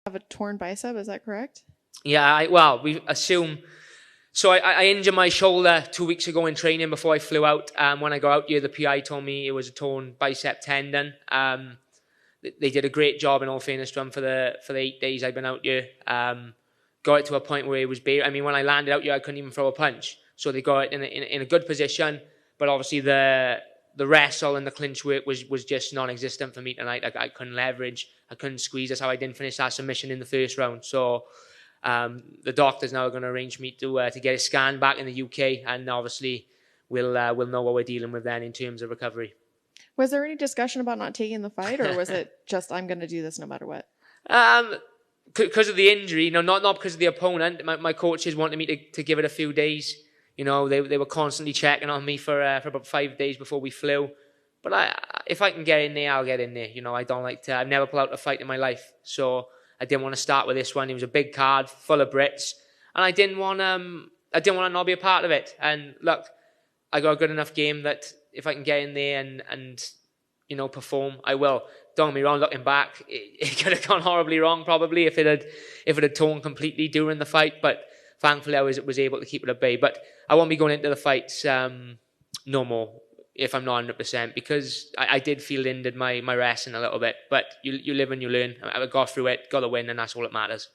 have a torn bicep, is that correct? Yeah, well, we assume. So I injured my shoulder 2 weeks ago in training before I flew out. When I got out here, the PI told me it was a torn bicep tendon. They did a great job, in all fairness to them, for the 8 days I've been out here. Got it to a point where it was bare. I mean, when I landed out here, I couldn't even throw a punch. So they got it in a good position, but obviously the wrestle and the clinch work was just non-existent for me tonight. I couldn't leverage, I couldn't squeeze. That's how I didn't finish that submission in the first round. So the doctors now are going to arrange me to get a scan back in the UK, and obviously we'll know what we're dealing with then in terms of recovery. Was there any discussion about not taking the fight, or was it just, I'm going to do this no matter what? Because of the injury, not because of the opponent. My coaches wanted me to give it a few days. They were constantly checking on me for about 5 days before we flew. But if I can get in there, I'll get in there. I don't like to. I've never pulled out a fight in my life, so I didn't want to start with this one. It was a big card, full of Brits, and I didn't want to not be a part of it. And look, I got a good enough game that if I can get in there and perform, I will. Don't get me wrong, looking back, it could have gone horribly wrong probably if it had torn completely during the fight, but thankfully I was able to keep it at bay. But I won't be going into the fights no more if I'm not 100%, because I did feel injured my wrestling a little bit, but you live and you learn. I got through it, got a win, and that's all that matters.